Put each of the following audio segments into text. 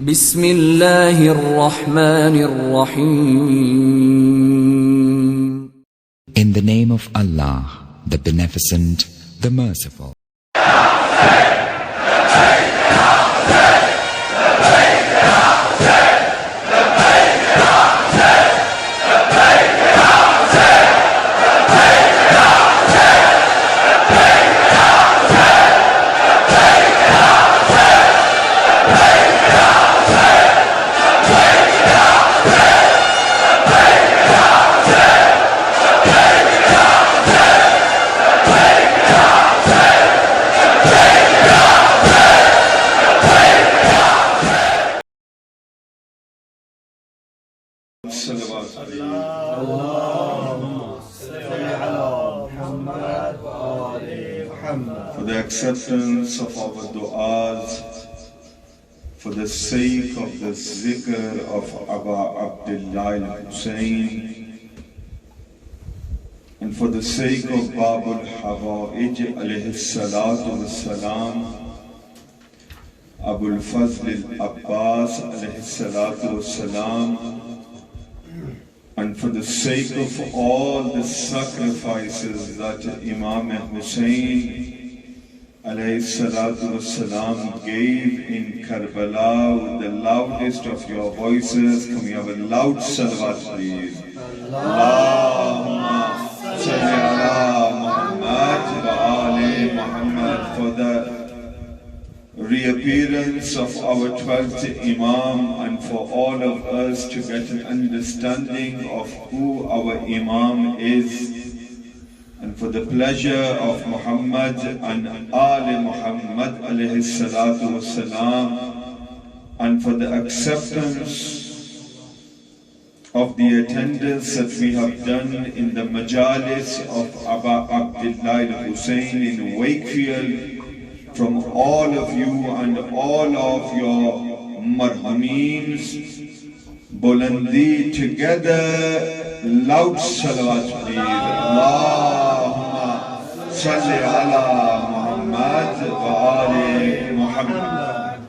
بسم الله الرحمن الرحيم. In the name of Allah, the Beneficent, the Merciful. For the acceptance of our du'as, for the sake of the zikr of Abba Hussain, and for the sake of Babul Hawa'ij alayhi salatu wassalam, Abul Fazl al-Abbas alayhi salatu wassalam, and for the sake of all the sacrifices that Imam Hussain alayhi salatu wassalam gave in Karbala with the loudest of your voices. Can we have a loud salawat please? Allahumma salli ala Muhammad wa ali Muhammad. For the reappearance of our 12th Imam, and for all of us to get an understanding of who our Imam is, and for the pleasure of Muhammad and Ali Muhammad alayhi salatu wassalam, and for the acceptance of the attendance that we have done in the majalis of Abba Hussain in Wakefield, from all of you and all of your marhumeens, Bulandi, together, loud salawat please. Allahumma salli ala Muhammad wa ali Muhammad.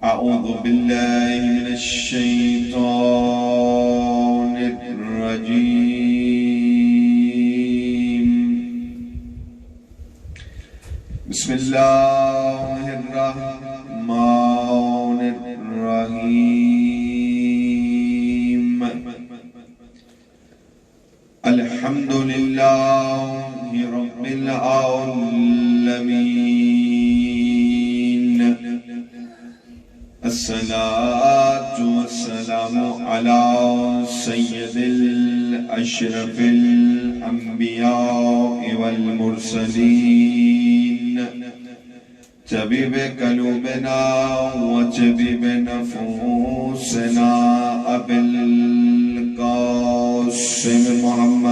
A'udhu billahi minash shaitanir rajim. Bismillahir Rahmanir Rahim. Alhamdulillahi Rabbil Alameen. As-salatu was-salamu ala Sayyidil Ashrafil Anbiya'i wal Mursaleen. طبيب قلوبنا وطبيب نفوسنا أبي القاسم محمد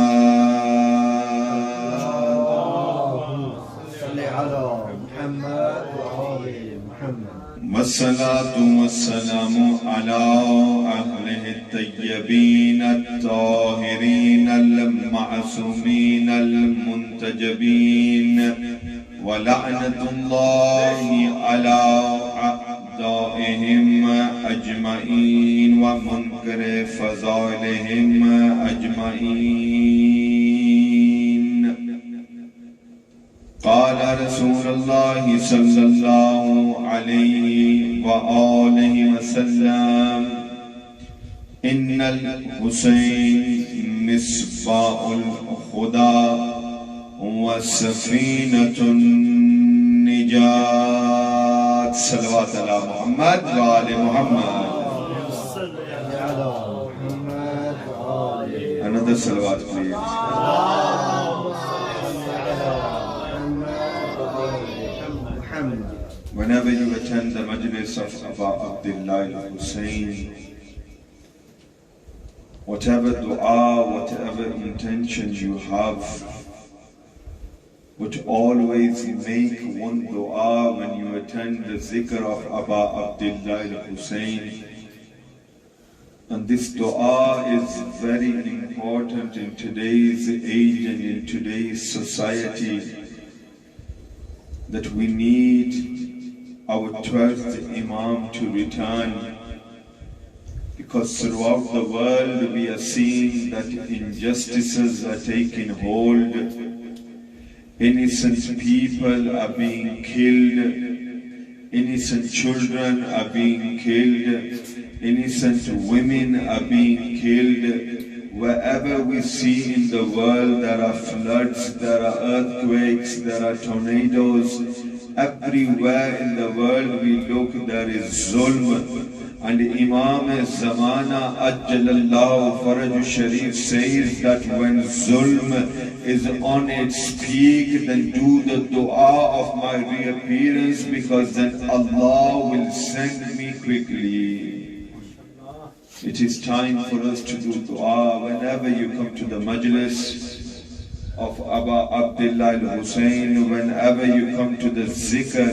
صل على محمد وآل محمد. والصلاة والسلام على أهله الطيبين الطاهرين المعصومين المنتجبين، ولعنة الله على أعدائهم أجمعين ومنكر فضائلهم أجمعين. قال رسول الله صلى الله عليه وآله وسلم: إن الحسين مصباح الهدى وسفينة النجاة. صلوات على محمد وآل محمد. Another salawat please. Whenever you attend the majlis of Abba Hussain, whatever dua, whatever intention you have, but always make one dua when you attend the zikr of Abba Hussain. And this dua is very important in today's age and in today's society, that we need our 12th Imam to return, because throughout the world we are seeing that injustices are taking hold, innocent people are being killed, innocent children are being killed, innocent women are being killed. Wherever we see in the world there are floods, there are earthquakes, there are tornadoes. Everywhere in the world we look, there is zulm. And Imam Zamana Ajjalallahu Faraju Sharif says that when zulm is on its peak, then do the dua of my reappearance, because then Allah will send me quickly. It is time for us to do dua. Whenever you come to the majlis of Aba Abdullah al-Hussain, whenever you come to the zikr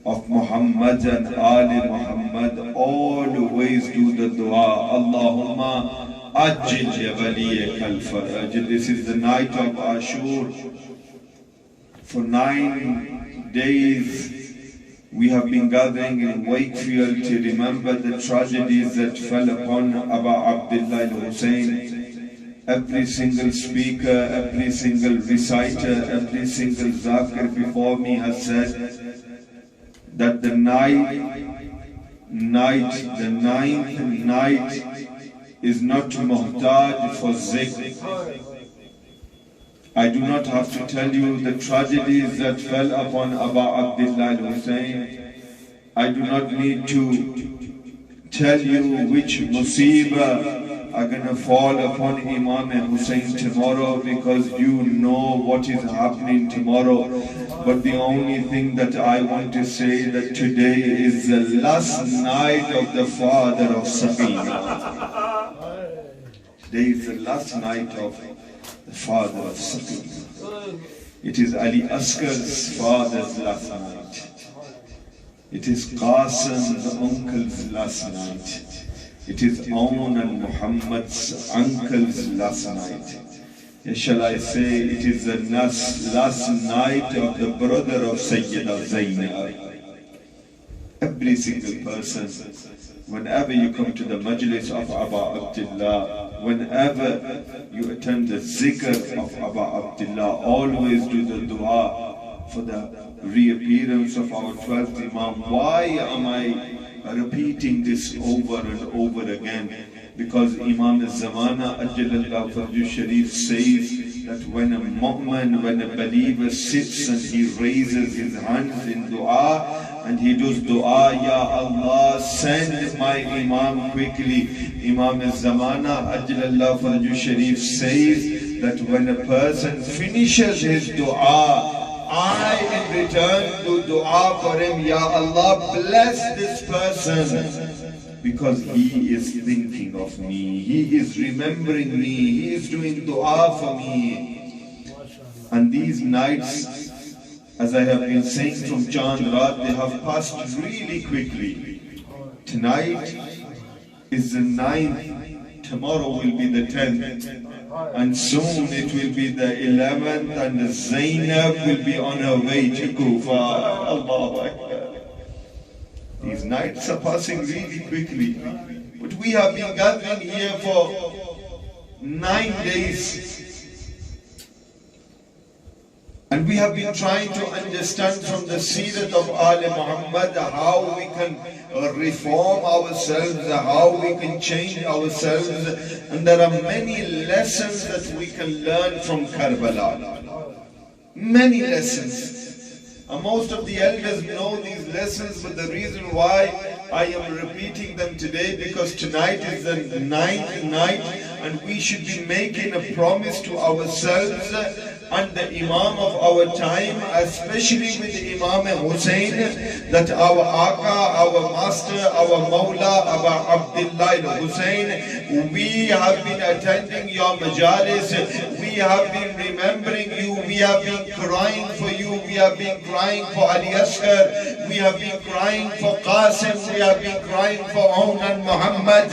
of Muhammad and Ali Muhammad, always do the dua, Allahumma ajil ya waliyaka al-faraj. This is the night of Ashur. For 9 days we have been gathering in Wakefield to remember the tragedies that fell upon Aba Abdullah al-Hussain. Every single speaker, every single reciter, every single zakir before me has said that the ninth night is not muhtaj for zikr. I do not have to tell you the tragedies that fell upon Aba Abdullah al-Hussain. I do not need to tell you which musibah are going to fall upon Imam Hussain tomorrow, because you know what is happening tomorrow. But the only thing that I want to say, that today is the last night of the father of Sakina. Today is the last night of the father of Sakina. It is Ali Askar's father's last night. It is Qasim's uncle's last night. It is Aun and Muhammad's uncle's last night. Shall I say, it is the last night of the brother of Sayyida Zainab. Every single person, whenever you come to the majlis of Aba Abdullah, whenever you attend the zikr of Aba Abdullah, always do the dua for the reappearance of our 12th Imam. Why am I repeating this over and over again? Because Imam Zamana Ajjalallahu Farju Sharif says that when a mu'min, when a believer sits and he raises his hands in dua and he does dua, Ya Allah, send my Imam quickly. Imam Zamana Ajjalallahu Farju Sharif says that when a person finishes his dua, I in return do dua for him, Ya Allah, bless this person, because he is thinking of me, he is remembering me, he is doing dua for me. And these nights, as I have been saying from Chand Raat, they have passed really quickly. Tonight is the 9th, tomorrow will be the 10th. And soon it will be the 11th, and Zainab will be on her way to Kufa. Allahu Akbar. These nights are passing really quickly. But we have been gathering here for 9 days. And we have been trying to understand from the Seerat of Ali Muhammad how we can reform ourselves, how we can change ourselves. And there are many lessons that we can learn from Karbala. Many lessons. And most of the elders know these lessons, but the reason why I am repeating them today, because tonight is the 9th night, and we should be making a promise to ourselves and the Imam of our time, especially with the Imam Hussain, that our Aka, our Master, our Mawla, our Abdullah Hussain, we have been attending your majalis, we have been remembering you, we have been crying for you, we we have been crying for Ali Asghar, we have been crying for Qasim, we have been crying for Onan Muhammad,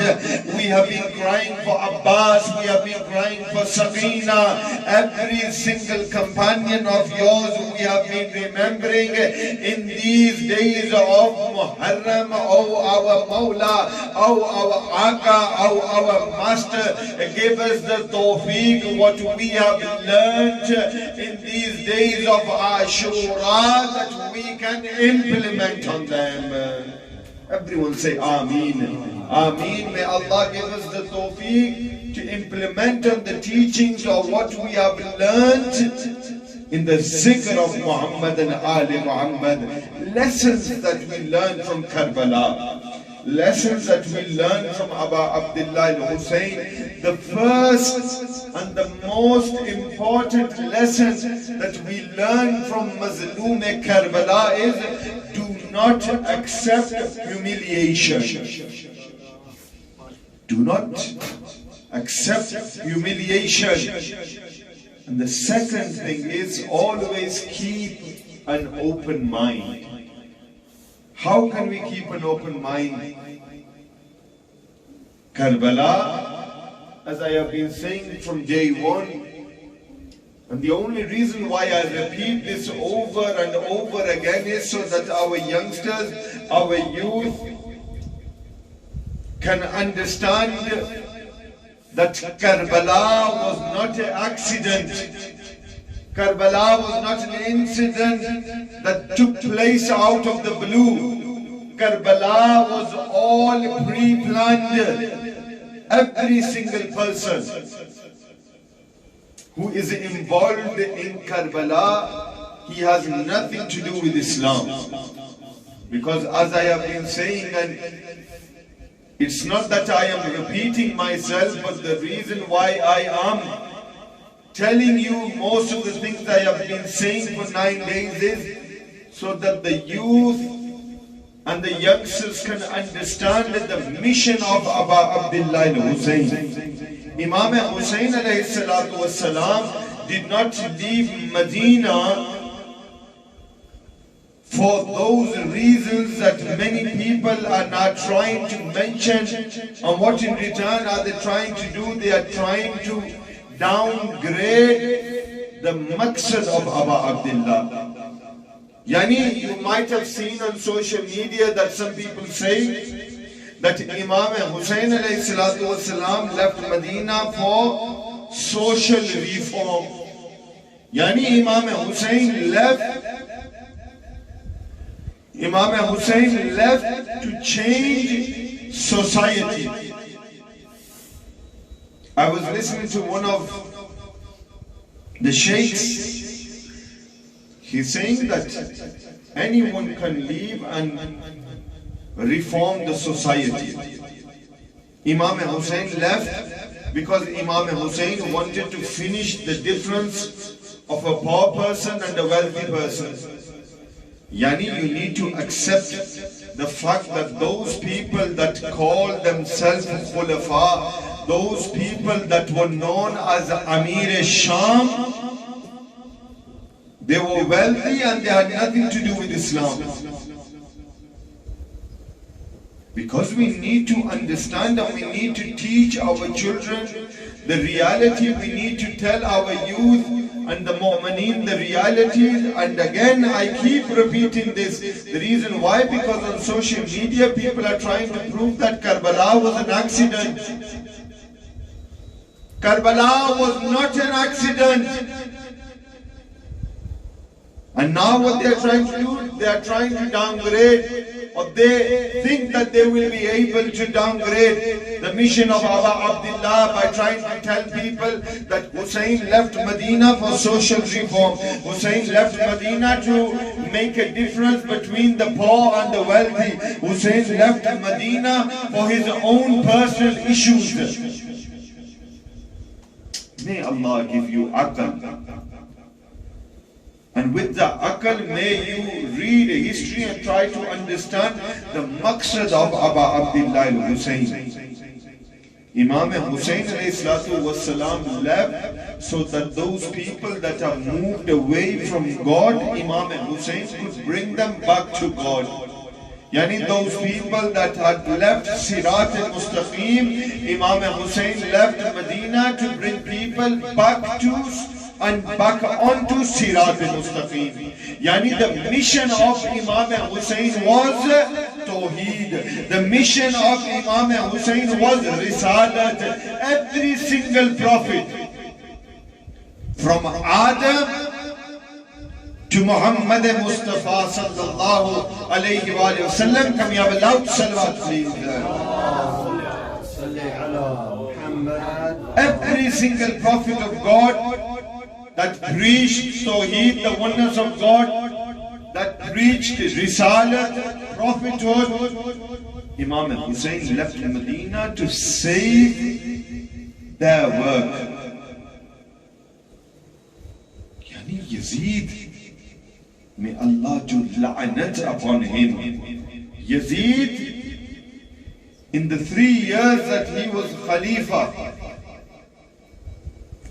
we have been crying for Abbas, we have been crying for Sakina. Every single companion of yours we have been remembering in these days of Muharram. Oh our Mawla, oh our Aga, oh our Master, give us the tawfiq what we have learnt in these days of Ashura, that we can implement on them. Everyone say Ameen. Ameen. May Allah give us the tawfiq to implement on the teachings of what we have learnt in the zikr of Muhammad and Ali Muhammad. Lessons that we learn from Karbala. Lessons that we learn from Abu Abdullah al-Hussain. The first and the most important lesson that we learn from Mazloom Karbala is, do not accept humiliation. Do not accept humiliation. And the second thing is, always keep an open mind. How can we keep an open mind? Karbala, as I have been saying from day one, and the only reason why I repeat this over and over again is so that our youngsters, our youth can understand that Karbala was not an accident. Karbala was not an incident that took place out of the blue. Karbala was all pre-planned. Every single person who is involved in Karbala, he has nothing to do with Islam. Because as I have been saying, and it's not that I am repeating myself, but the reason why I am telling you most of the things I have been saying for 9 days is so that the youth and the youngsters can understand the mission of Abu Abdullah al-Hussain. Imam Hussain alayhi salatu wasalam did not leave Medina for those reasons that many people are now trying to mention. And what in return are they trying to do? They are trying to downgrade the maqsad of Abu Abdullah. Yani, you might have seen on social media that some people say that Imam Hussain alayhi salatu wasalam left Medina for social reform. Yani Imam Hussain left to change society. I was listening to one of the sheikhs. He's saying that anyone can leave and reform the society. Imam Hussain left because Imam Hussain wanted to finish the difference of a poor person and a wealthy person. Yani, you need to accept the fact that those people that call themselves Khulafa, those people that were known as Amir-e-Sham, they were wealthy and they had nothing to do with Islam. Because we need to understand and we need to teach our children the reality, we need to tell our youth and the mu'mineen the reality. And again, I keep repeating this. The reason why, because on social media people are trying to prove that Karbala was an accident. Karbala was not an accident. And now what they are trying to do, they are trying to downgrade, or they think that they will be able to downgrade the mission of Abu Abdullah by trying to tell people that Hussain left Medina for social reform. Hussain left Medina to make a difference between the poor and the wealthy. Hussain left Medina for his own personal issues. May Allah give you aql. And with the aql, may you read history and try to understand the maqsad of Abu Abdullah al-Hussain. Imam Hussain ﷺ left so that those people that have moved away from God, Imam Hussain could bring them back to God. Yani those people that had left Sirat al-Mustaqim, Imam Hussain left Medina to bring people back to and back onto Sirat al-Mustaqim. Yani the mission of Imam Hussain was Tawheed. The mission of Imam Hussain was Risalat. Every single prophet from Adam to Muhammad Mustafa sallallahu alayhi wa sallam. Can we have a loud salawat please? Every single prophet of God that preached Tawheed, the oneness of God, that preached Risalat, prophethood, Imam Hussain left Medina to save their work. Yani Yazid, may Allah do la'anat upon him. Yazid, in the 3 years that he was Khalifa,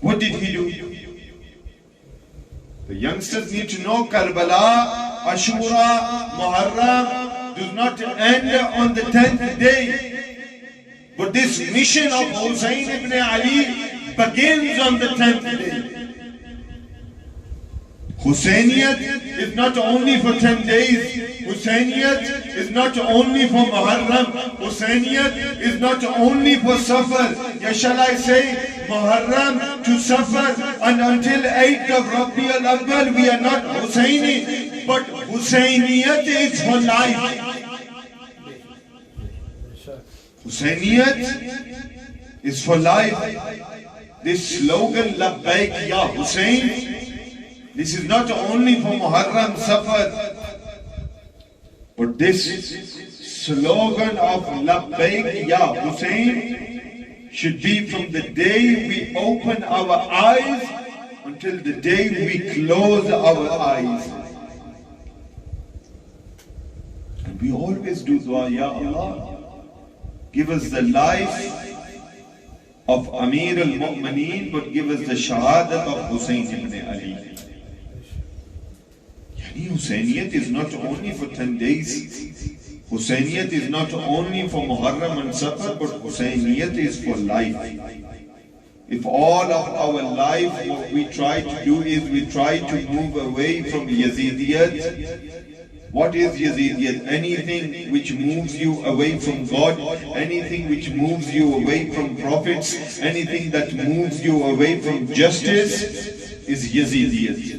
what did he do? The youngsters need to know Karbala, Ashura, Muharram does not end on the 10th day. But this mission of Hussain ibn Ali begins on the 10th day. Hussainiyat is not only for 10 days. Hussainiyat is not only for Muharram. Hussainiyat is not only for Safar. Yeah, shall I say Muharram to Safar and until 8th of Rabi al-Awwal we are not Hussaini, but Hussainiyat is for life. Hussainiyat is for life. This slogan Labbaik Ya Hussain, this is not only for Muharram, Safar, but this slogan of Labbaik Ya Hussain should be from the day we open our eyes until the day we close our eyes. And we always do dua, Ya Allah, give us the life of Amir al-Mu'mineen, but give us the shahadat of Hussain ibn Ali. Hussainiyat is not only for 10 days. Hussainiyat is not only for Muharram and Safar, but Hussainiyat is for life. If all of our life what we try to do is we try to move away from Yazidiyat. What is Yazidiyat? Anything which moves you away from God, anything which moves you away from prophets, anything that moves you away from justice is Yazidiyat.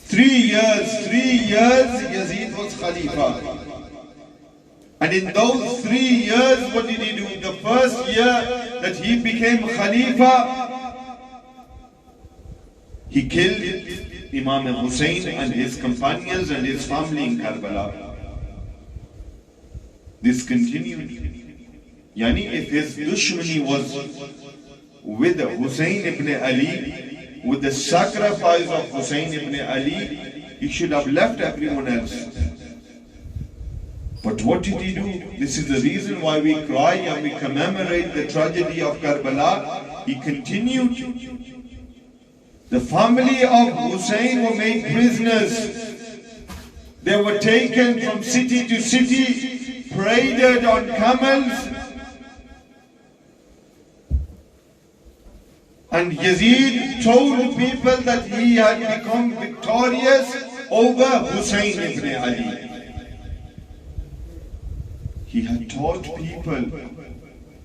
3 years Yazid was Khalifa. And in those 3 years, what did he do? The first year that he became Khalifa, he killed Imam Hussain and his companions and his family in Karbala. This continued. Yani if his dushmani was with Hussain ibn Ali, with the sacrifice of Hussain ibn Ali, he should have left everyone else. But what did he do? This is the reason why we cry and we commemorate the tragedy of Karbala. He continued. The family of Hussain were made prisoners. They were taken from city to city, paraded on camels. And Yazid told people that he had become victorious over Hussain ibn Ali. He had taught people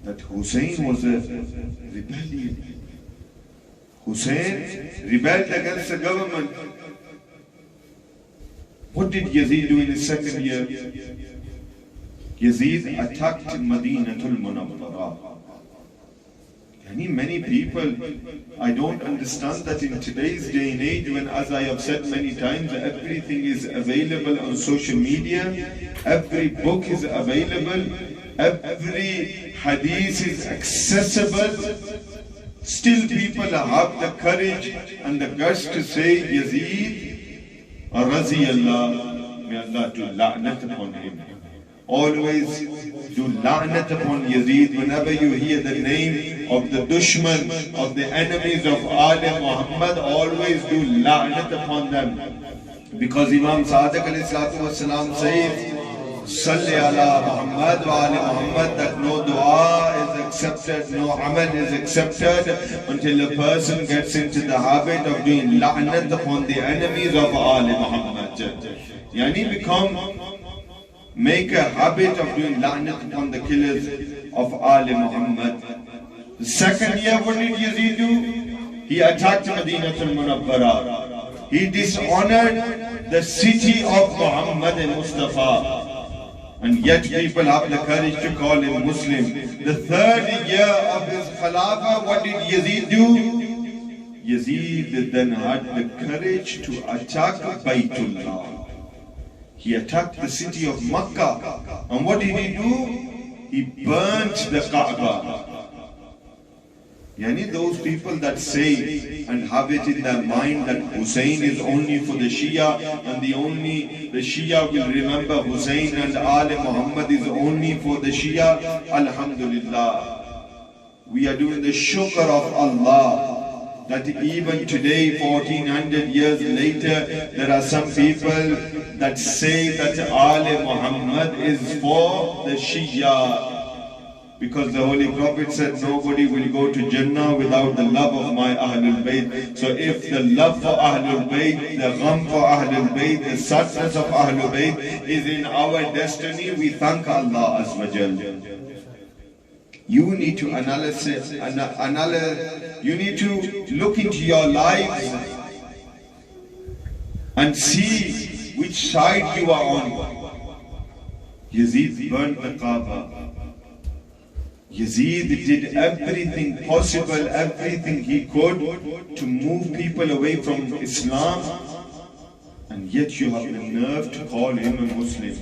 that Hussain was a rebellion. Hussain rebelled against the government. What did Yazid do in his second year? Yazid attacked Madinatul Munawwara. Many people, I don't understand that in today's day and age, when, as I have said many times, everything is available on social media, every book is available, every hadith is accessible, still people have the courage and the guts to say Yazid, Razi Allah, may Allah do la'nat upon him. Always do la'nat upon Yazid. Whenever you hear the name of the dushman, of the enemies of Ali Muhammad, always do la'nat upon them. Because Imam Sadiq alayhi salatu wasalam says, Salli ala Muhammad wa ali Muhammad, that no dua is accepted, no amal is accepted until a person gets into the habit of doing la'nat upon the enemies of Ali Muhammad. Yani make a habit of doing la'nat upon the killers of Ali Muhammad. The second year, what did Yazid do? He attacked Madinatul Munawwara. He dishonored the city of Muhammad and Mustafa. And yet people have the courage to call him Muslim. The third year of his Khilafah, what did Yazid do? Yazid then had the courage to attack Baytullah. He attacked the city of Makkah. And what did he do? He burnt the Kaaba. Yani those people that say and have it in their mind that Hussain is only for the Shia and the Shia will remember Hussain and Ali Muhammad is only for the Shia. Alhamdulillah. We are doing the shukr of Allah that even today, 1400 years later, there are some people that say that Ali Muhammad is for the Shia. Because the Holy Prophet said nobody will go to Jannah without the love of my Ahlul Bayt. So if the love for Ahlul Bayt, the gham for Ahlul Bayt, the sadness of Ahlul Bayt is in our destiny, we thank Allah Azza wa Jal. You need to you need to look into your lives and see which side you are on. Yazid burned the Kaaba. Yazid did everything possible, everything he could to move people away from Islam, and yet you have the nerve to call him a Muslim.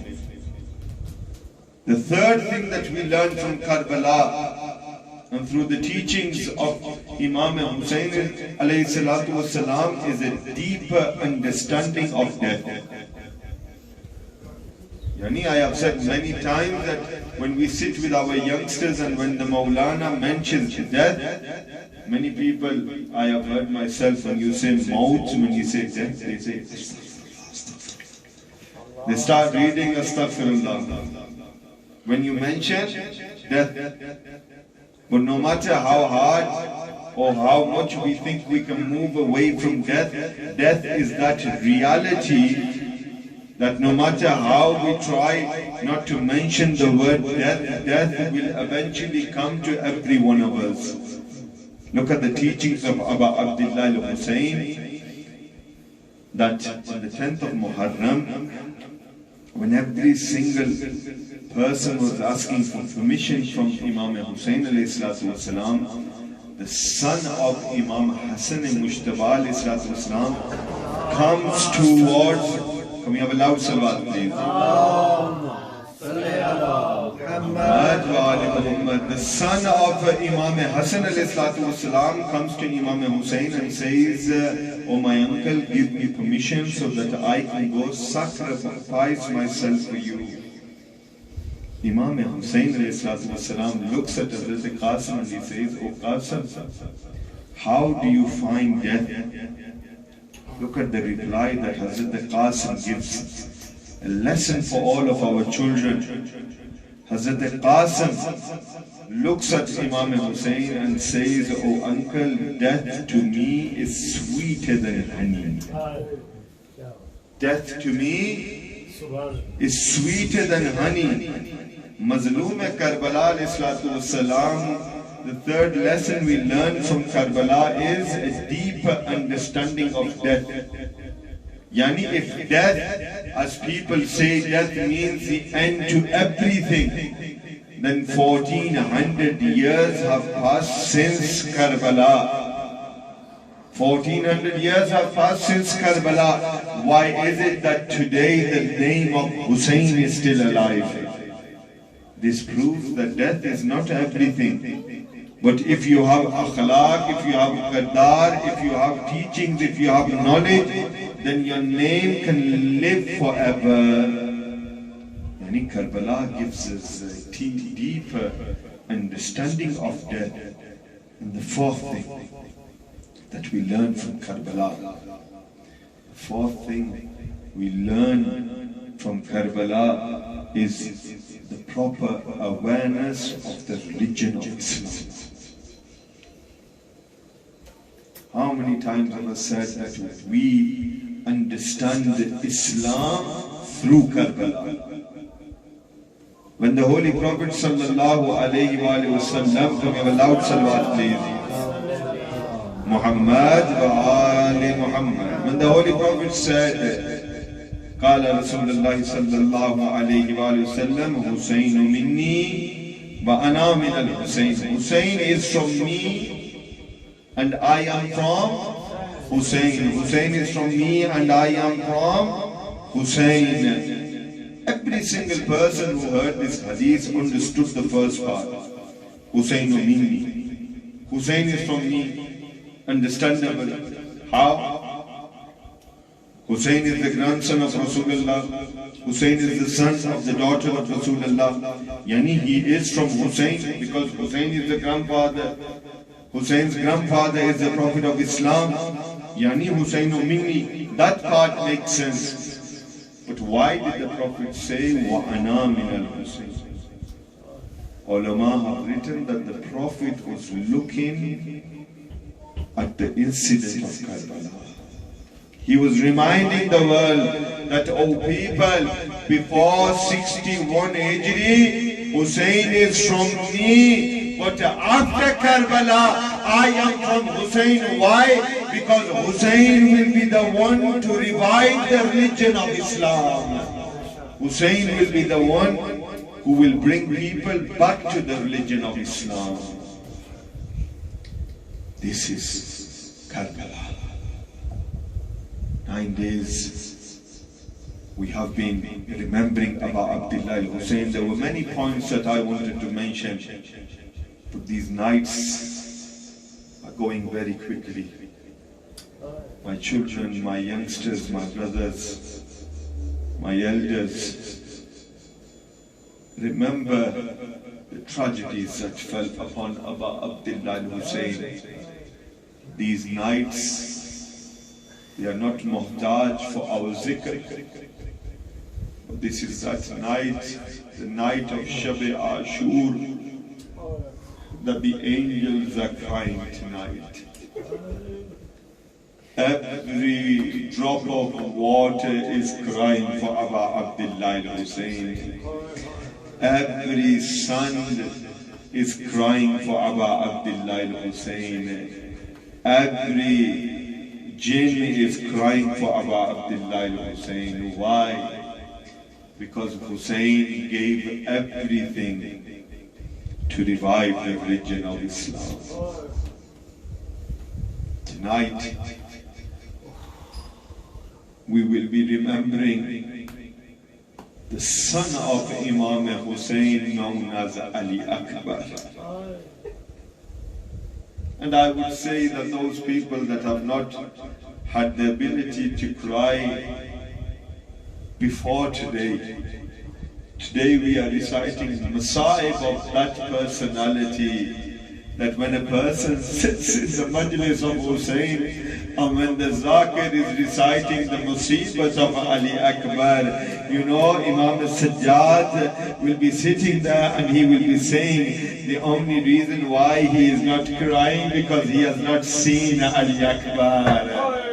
The third thing that we learn from Karbala and through the teachings of Imam Hussain alayhi salatu wasalam is a deeper understanding of death. I have said many times that when we sit with our youngsters and when the Molana mentions death, many people, I have heard myself, when you say maut, when you say death, they say astaghfirullah. They start reading astaghfirullah. When you mention death, but no matter how hard or how much we think we can move away from death, death is that reality that no matter how we try not to mention the word death, death will eventually come to every one of us. Look at the teachings of Abu Abdullah al-Hussain, that on the 10th of Muharram, when every single person was asking for permission from Imam Hussain alayhi salatu wasalam, the son of Imam Hassan Mushtaba alayhi salatu wasalam comes towards. Can we have a loud salawat, please? The son of Imam Hassan ﷺ comes to Imam Hussain and says, "Oh my uncle, give me permission so that I can go sacrifice myself for you." Imam Hussain ﷺ looks at Hazrat Qasim and he says, "Oh Qasim, how do you find death?" Look at the reply that Hazrat Qasim gives. A lesson for all of our children. Hazrat Qasim looks at Imam Hussain and says, "Oh uncle, death to me is sweeter than honey." Death to me is sweeter than honey. Mazloom Karbala alayhi salatu wassalam. The third lesson we learn from Karbala is a deeper understanding of death. Yani if death, as people say, death means the end to everything, then 1400 years have passed since Karbala. 1400 years have passed since Karbala. Why is it that today the name of Hussain is still alive? This proves that death is not everything. But if you have akhlaq, if you have qadar, if you have teachings, if you have knowledge, then your name can live forever. Yani Karbala gives us a deeper understanding of death. And the fourth thing that we learn from Karbala, the fourth thing we learn from Karbala is the proper awareness of the religion of Islam. How many times have I said that we understand Islam through Karbala? When the Holy Prophet sallallahu alayhi wa sallam, can we have a loud salawat please? Muhammad wa ali Muhammad. When the Holy Prophet said, Qala Rasulullah sallallahu alayhi wa sallam, Hussain minni wa ana min al-Hussain. Hussain is from me and I am from Hussain. Hussain is from me and I am from Hussain. Every single person who heard this hadith understood the first part. Hussain minni. Hussain is from me. Understandable. How? Hussain is the grandson of Rasulullah. Hussain is the son of the daughter of Rasulullah. Yani he is from Hussain because Hussain is the grandfather. Hussein's grandfather is the Prophet of Islam. Yani Hussainu minni. That part makes sense. But why did the Prophet say, Wa ana min al-Hussain? Ulama have written that the Prophet was looking at the incident of Karbala. He was reminding the world that, oh people, before 61 Hijri, Hussain is from me. But after Karbala, I am from Hussain. Why? Because Hussain will be the one to revive the religion of Islam. Hussain will be the one who will bring people back to the religion of Islam. This is Karbala. 9 days we have been remembering about Abdullah al-Hussain. There were many points that I wanted to mention, but these nights are going very quickly. My children, my youngsters, my brothers, my elders, remember the tragedies that fell upon Abdullah al-Hussain. These nights, they are not muhtaj for our zikr. But this is that night, the night of Shab-e Ashur, that the angels are crying tonight. Every drop of water is crying for Abdullah al-Hussain. Every sun is crying for Abdullah al-Hussain. Every jinn is crying for Abdullah al-Hussain. Why? Because Hussain gave everything to revive the religion of Islam. Tonight, we will be remembering the son of Imam Hussain, known as Ali Akbar. And I would say that those people that have not had the ability to cry before today, today we are reciting the Masa'ib of that personality, that when a person sits in the Majlis of Hussain, and when the Zakir is reciting the Musibat of Ali Akbar, you know, Imam Sajjad will be sitting there and he will be saying the only reason why he is not crying because he has not seen Ali Akbar.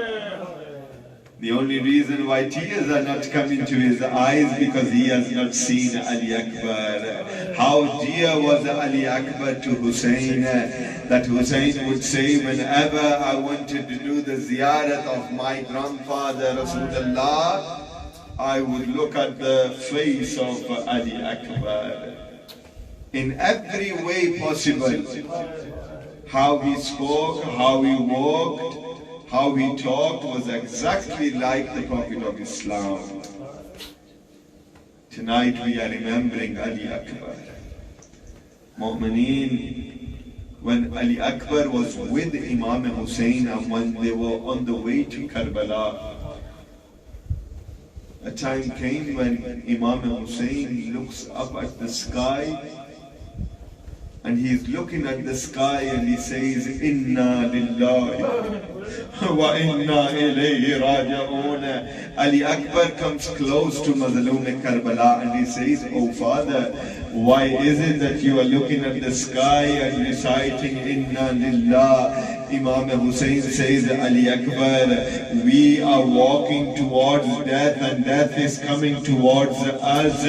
The only reason why tears are not coming to his eyes because he has not seen Ali Akbar. How dear was Ali Akbar to Hussain, that Hussain would say, whenever I wanted to do the ziyarat of my grandfather Rasulullah, I would look at the face of Ali Akbar. In every way possible, how he spoke, how he walked, how he talked was exactly like the Prophet of Islam. Tonight we are remembering Ali Akbar. Mu'mineen, when Ali Akbar was with Imam Hussain and when they were on the way to Karbala, A time came when Imam Hussain looks up at the sky, and he's looking at the sky and he says, Inna lillahi wa inna ilayhi raji'un. Ali Akbar comes close to Mazloom Karbala and he says, Oh Father, why is it that you are looking at the sky and reciting Inna lillah? Imam Hussain says, Ali Akbar, we are walking towards death and death is coming towards us.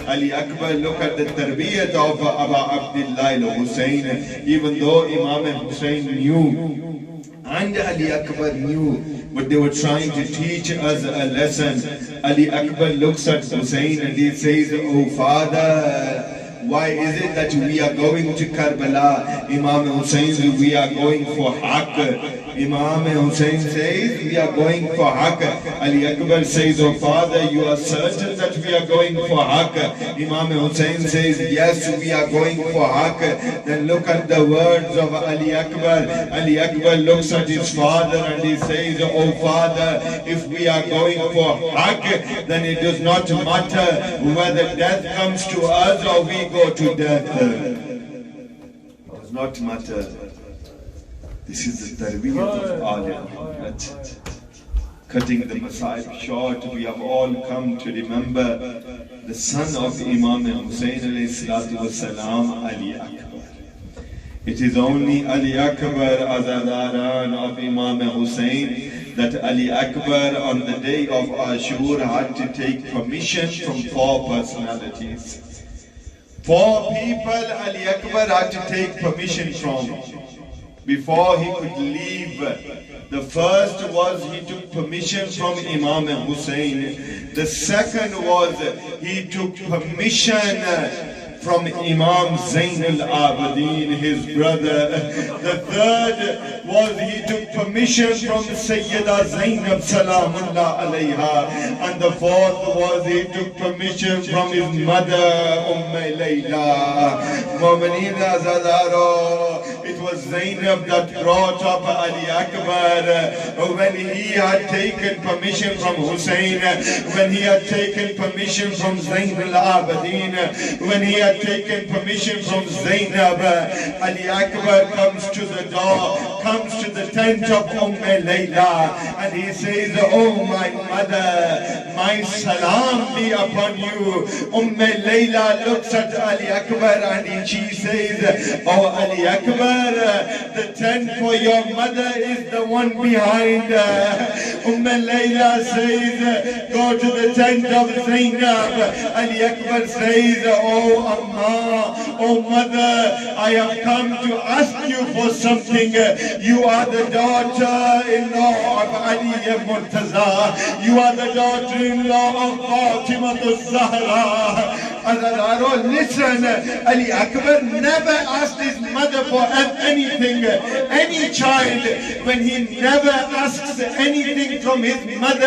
Ali Akbar, look at the tarbiyat of Abu Abdullah al-Hussain. Even though Imam Hussain knew and Ali Akbar knew, but they were trying to teach us a lesson. Ali Akbar looks at Hussain and he says, Oh Father, why is it that we are going to Karbala? Imam Hussain says, we are going for Haqq. Imam Hussain says, we are going for Haqq. Ali Akbar says, Oh Father, you are certain that we are going for Haqq? Imam Hussain says, yes, we are going for Haqq. Then look at the words of Ali Akbar. Ali Akbar looks at his father and he says, Oh Father, if we are going for Haqq, then it does not matter whether death comes to us or we go to death. It does not matter. This is the tarbiyat of Aliyah. Cutting the Masa'ib short, we have all come to remember the son of Imam Hussain alayhi salatu wasalam, Ali Akbar. It is only Ali Akbar Azadaran of Imam Hussain that Ali Akbar on the day of Ashur had to take permission from 4 personalities. 4 people Ali Akbar had to take permission from before he could leave. The first was he took permission from Imam Hussain. The second was he took permission from Imam Zain al-Abidin, his brother. The third was he took permission from Sayyida Zainab, Salam, Allah, عليها. And the fourth was he took permission from his mother, Layla. Mu'mineen Azadaro. It was Zainab that brought up Ali Akbar. When he had taken permission from Hussain, when he had taken permission from Zain al-Abidin, when he had taken permission from Zainab, Ali Akbar comes to the door, comes to the tent of Layla, and he says, Oh my mother, my salam be upon you. Layla looks at Ali Akbar and she says, Oh Ali Akbar, the tent for your mother is the one behind. Layla says, go to the tent of Zainab. Ali Akbar says, Oh Amma, oh mother, I have come to ask you for something. You are the daughter-in-law of Ali Murtaza. You are the daughter-in-law of Fatima Zahra. Listen, Ali Akbar never asked his mother for anything. Any child, when he never asks anything from his mother,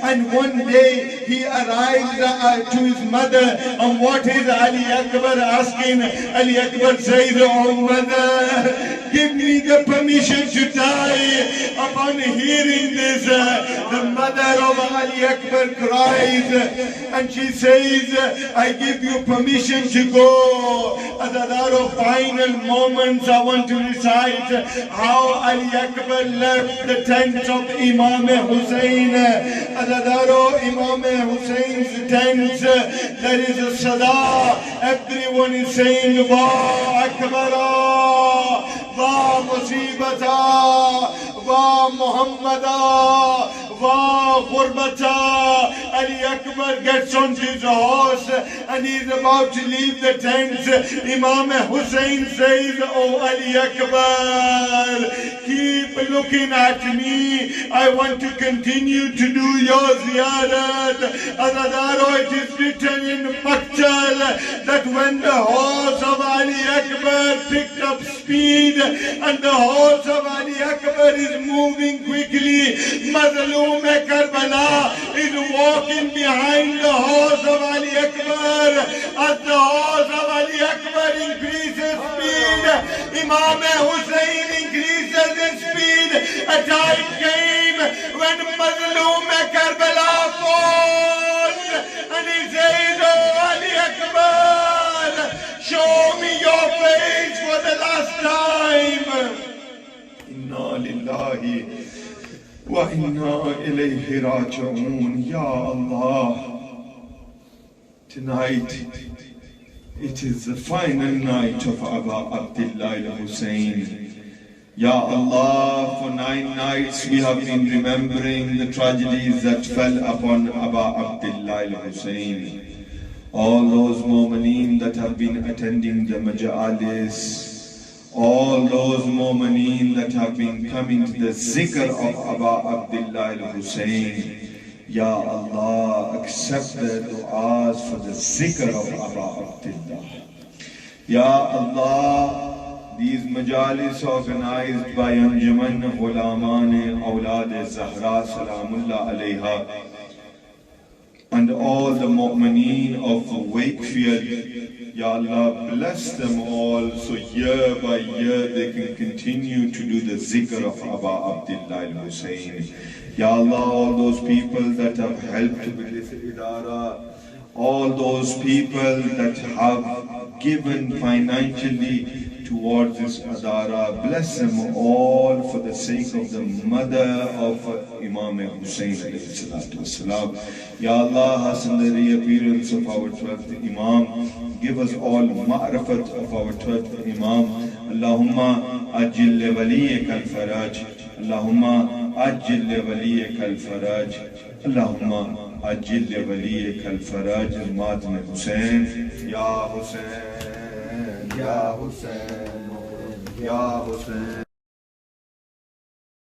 and one day he arrives to his mother, and what is Ali Akbar asking? Ali Akbar says, Oh mother, give me the permission to die. Upon hearing this, the mother of Ali Akbar cries, and she says, I give you permission to go. At the final moments, I want to recite how Ali Akbar left the tent of Imam Hussain. At the Imam Hussein's tent, there is a sada. Everyone is saying, Va Akbara, Va Musibata, Va Muhammada, Va Qurbata. Ali Akbar gets onto his horse and he's about to leave the tent. Imam Hussain says, Oh Ali Akbar, keep looking at me. I want to continue to do your ziyarat. Azadaro, it is written in Maktal that when the horse of Ali Akbar picked up speed and the horse of Ali Akbar is moving quickly, Mazloom Karbala is walking behind the horse of Ali Akbar. As the horse of Ali Akbar increases speed, Imam Hussain increases in speed. A time came when Mazloom Karbala falls. وَإِنَّا إِلَيْهِ رَاجِعُونَ. Ya Allah, tonight it is the final night of Aba Abdullah al-Hussain. Ya Allah, for 9 nights we have been remembering the tragedies that fell upon Aba Abdullah al-Hussain. All those mu'mineen that have been attending the majalis, all those mu'mineen that have been coming to the zikr of Aba Abdullah al-Hussain. Ya Allah, accept their du'as for the zikr of Aba Abdullah. Ya Allah, these majalis organized by ANJUMAN GHULAMAN-E-AULAD-E-ZAHRA, Salam, Allah, عليها, and all the mu'mineen of Wakefield. Ya Allah, bless them all so year by year they can continue to do the zikr of Aba Abdullah al-Hussain. Ya Allah, all those people that have helped with this idara, all those people that have given financially towards this adara, bless them all for the sake of the mother of Imam Hussain alayhi salatu wasalam. Ya Allah, hasten the reappearance of our 12th Imam. Give us all ma'rifat of our 12th Imam. Allahumma ajil li waliyika al-faraj. Allahumma ajil li waliyika al-faraj. Allahumma ajil li waliyika al-faraj. Madhum Hussain. Ya Hussain, Ya Hussain, Ya Hussain.